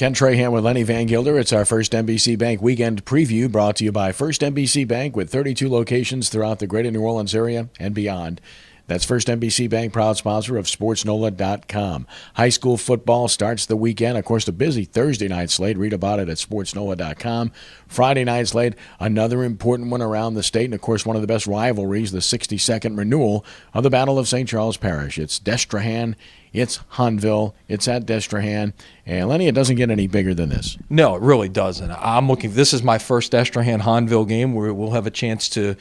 Ken Trahan with Lenny Vangilder. It's our First NBC Bank Weekend Preview, brought to you by First NBC Bank with 32 locations throughout the greater New Orleans area and beyond. That's First NBC Bank, proud sponsor of SportsNola.com. High school football starts the weekend. Of course, the busy Thursday night slate. Read about it at SportsNola.com. Friday night slate, another important one around the state. And, of course, one of the best rivalries, the 62nd renewal of the Battle of St. Charles Parish. It's Trahan. It's Hahnville. It's at Trahan. And, Lenny, it doesn't get any bigger than this. No, it really doesn't. I'm looking. This is my first Trahan-Hahnville game where we'll have a chance to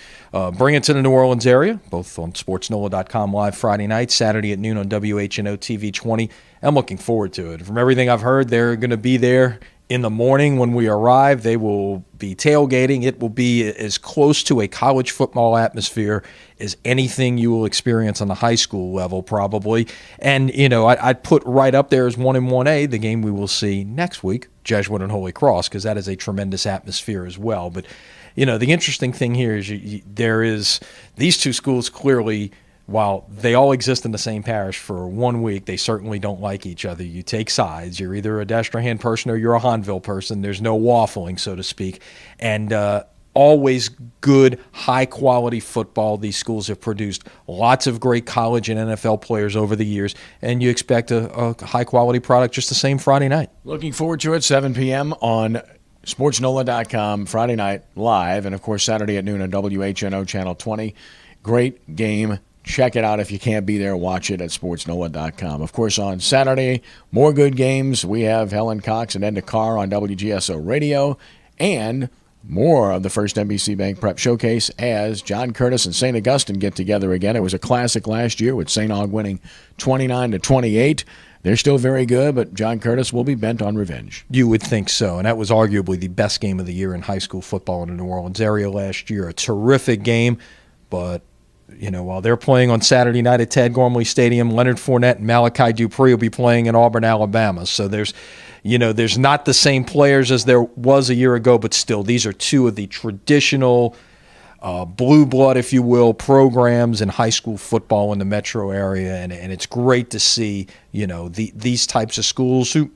bring it to the New Orleans area, both on SportsNola.com live Friday night, Saturday at noon on WHNO TV 20. I'm looking forward to it. From everything I've heard, they're going to be there in the morning when we arrive. They will be tailgating. It will be as close to a college football atmosphere as anything you will experience on the high school level, probably. And, you know, I'd put right up there as 1 and 1A, the game we will see next week, Jesuit and Holy Cross, because that is a tremendous atmosphere as well. But, you know, the interesting thing here is these two schools clearly, while they all exist in the same parish for 1 week, they certainly don't like each other. You take sides. You're either a Trahan person or you're a Hahnville person. There's no waffling, so to speak. And always good, high-quality football. These schools have produced lots of great college and NFL players over the years, and you expect a high-quality product just the same Friday night. Looking forward to it, 7 p.m. on SportsNola.com, Friday night live, and, of course, Saturday at noon on WHNO Channel 20. Great game. Check it out. If you can't be there, watch it at SportsNola.com. Of course, on Saturday, more good games. We have Helen Cox and Enda Carr on WGSO Radio, and more of the First NBC Bank Prep Showcase as John Curtis and St. Augustine get together again. It was a classic last year with St. Aug winning 29-28. They're still very good, but John Curtis will be bent on revenge. You would think so, and that was arguably the best game of the year in high school football in the New Orleans area last year. A terrific game, but you know, while they're playing on Saturday night at Tad Gormley Stadium, Leonard Fournette and Malachi Dupree will be playing in Auburn, Alabama. So there's not the same players as there was a year ago, but still, these are two of the traditional blue blood, if you will, programs in high school football in the metro area, and it's great to see, you know, these types of schools who,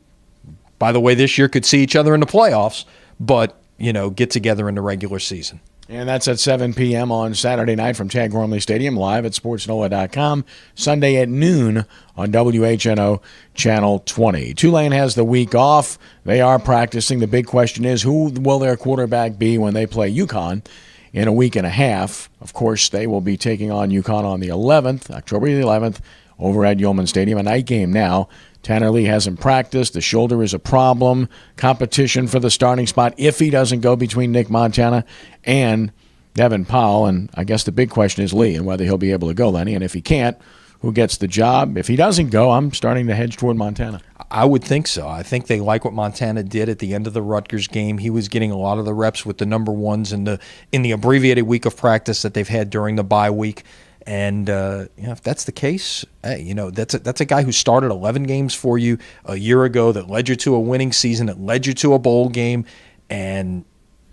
by the way, this year could see each other in the playoffs, but, you know, get together in the regular season. And that's at 7 p.m. on Saturday night from Tad Gormley Stadium, live at SportsNola.com. Sunday at noon on WHNO Channel 20. Tulane has the week off. They are practicing. The big question is, who will their quarterback be when they play UConn in a week and a half? Of course, they will be taking on UConn on the 11th, October the 11th, over at Yeoman Stadium, a night game now. Tanner Lee hasn't practiced. The shoulder is a problem. Competition for the starting spot if he doesn't go between Nick Montana and Devin Powell. And I guess the big question is Lee and whether he'll be able to go, Lenny. And if he can't, who gets the job? If he doesn't go, I'm starting to hedge toward Montana. I would think so. I think they like what Montana did at the end of the Rutgers game. He was getting a lot of the reps with the number ones in the abbreviated week of practice that they've had during the bye week. And if that's the case, hey, you know, that's a guy who started 11 games for you a year ago, that led you to a winning season, that led you to a bowl game, and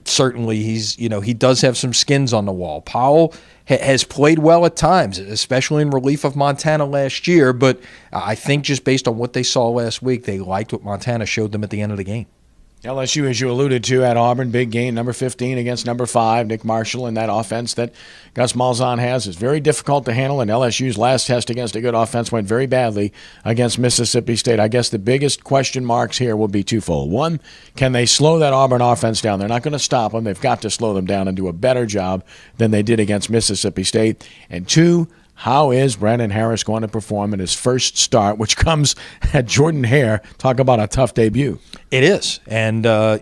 certainly he does have some skins on the wall. Powell has played well at times, especially in relief of Montana last year, but I think just based on what they saw last week, they liked what Montana showed them at the end of the game. LSU, as you alluded to, at Auburn, big game, number 15 against number 5. Nick Marshall, and that offense that Gus Malzahn has is very difficult to handle, and LSU's last test against a good offense went very badly against Mississippi State. I guess the biggest question marks here will be twofold. One, can they slow that Auburn offense down? They're not going to stop them. They've got to slow them down and do a better job than they did against Mississippi State. And two, how is Brandon Harris going to perform in his first start, which comes at Jordan-Hare? Talk about a tough debut. It is. And, I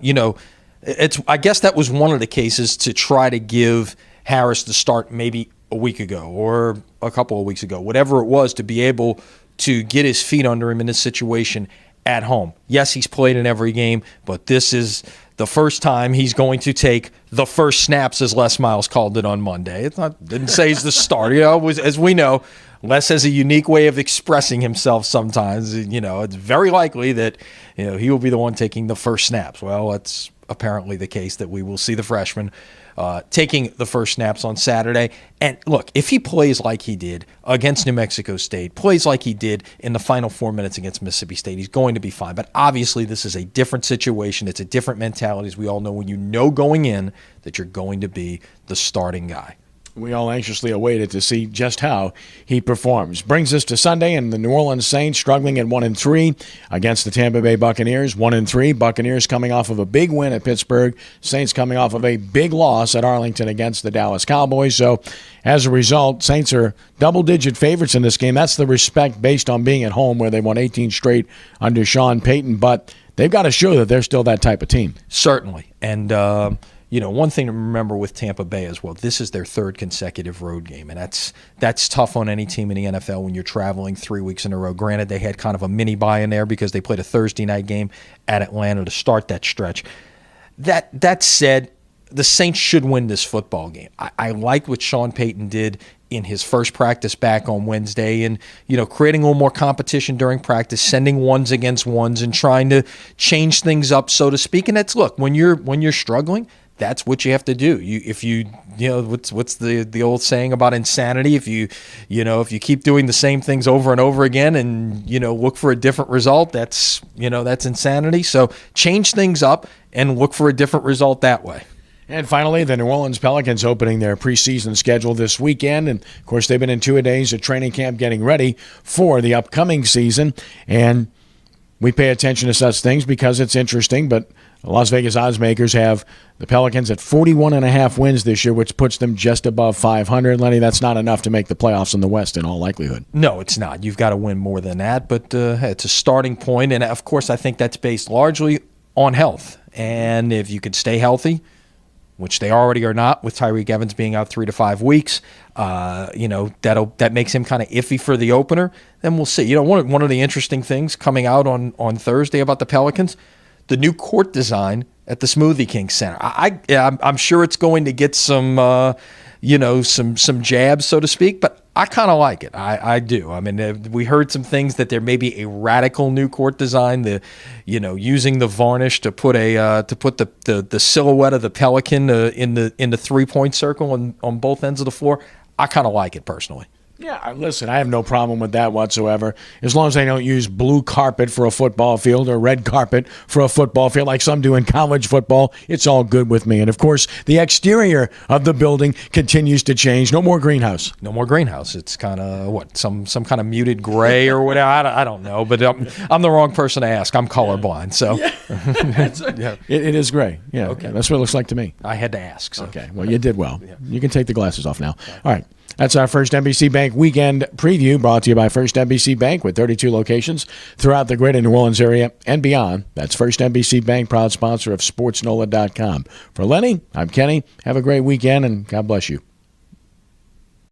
guess that was one of the cases to try to give Harris the start maybe a week ago or a couple of weeks ago, whatever it was, to be able to get his feet under him in this situation at home. Yes, he's played in every game, but this is the first time he's going to take the first snaps, as Les Miles called it on Monday. Didn't say he's the starter. You know, as we know, Les has a unique way of expressing himself sometimes. You know, it's very likely that, you know, he will be the one taking the first snaps. Well, that's apparently the case, that we will see the freshman taking the first snaps on Saturday. And look, if he plays like he did against New Mexico State, plays like he did in the final 4 minutes against Mississippi State, he's going to be fine. But obviously, this is a different situation. It's a different mentality, as we all know, when you know going in that you're going to be the starting guy. We all anxiously awaited to see just how he performs. Brings us to Sunday, and the New Orleans Saints struggling at 1-3 against the Tampa Bay Buccaneers. 1-3. Buccaneers coming off of a big win at Pittsburgh. Saints coming off of a big loss at Arlington against the Dallas Cowboys. So, as a result, Saints are double-digit favorites in this game. That's the respect based on being at home, where they won 18 straight under Sean Payton. But they've got to show that they're still that type of team. Certainly. And one thing to remember with Tampa Bay as well, this is their third consecutive road game, and that's tough on any team in the NFL when you're traveling 3 weeks in a row. Granted, they had kind of a mini bye in there because they played a Thursday night game at Atlanta to start that stretch. That said, the Saints should win this football game. I liked what Sean Payton did in his first practice back on Wednesday, and creating a little more competition during practice, sending ones against ones, and trying to change things up, so to speak. And that's, look, when you're struggling, that's what you have to do. What's the old saying about insanity? If you keep doing the same things over and over again, and look for a different result, that's insanity. So change things up and look for a different result that way. And finally, the New Orleans Pelicans opening their preseason schedule this weekend. And, of course, they've been in 2 days at training camp getting ready for the upcoming season. And we pay attention to such things because it's interesting. But Las Vegas odds makers have the Pelicans at 41.5 wins this year, which puts them just above 500. Lenny, that's not enough to make the playoffs in the West in all likelihood. No, it's not. You've got to win more than that. But it's a starting point. And, of course, I think that's based largely on health. And if you could stay healthy, which they already are not, with Tyreek Evans being out 3 to 5 weeks, that makes him kind of iffy for the opener. Then we'll see. One of the interesting things coming out on Thursday about the Pelicans, the new court design at the Smoothie King Center. I'm sure it's going to get some jabs, so to speak, but I kind of like it. I do. I mean, we heard some things that there may be a radical new court design. Using the varnish to put the silhouette of the Pelican in the 3-point circle on both ends of the floor. I kind of like it personally. Yeah, listen, I have no problem with that whatsoever. As long as they don't use blue carpet for a football field or red carpet for a football field like some do in college football, it's all good with me. And, of course, the exterior of the building continues to change. No more greenhouse. No more greenhouse. It's kind of, some kind of muted gray or whatever. I don't know, but I'm the wrong person to ask. I'm colorblind, so. Yeah. It is gray. Yeah, okay. That's what it looks like to me. I had to ask. So. Okay, well, you did well. Yeah. You can take the glasses off now. All right. That's our First NBC Bank weekend preview, brought to you by First NBC Bank with 32 locations throughout the greater New Orleans area and beyond. That's First NBC Bank, proud sponsor of SportsNola.com. For Lenny, I'm Kenny. Have a great weekend, and God bless you.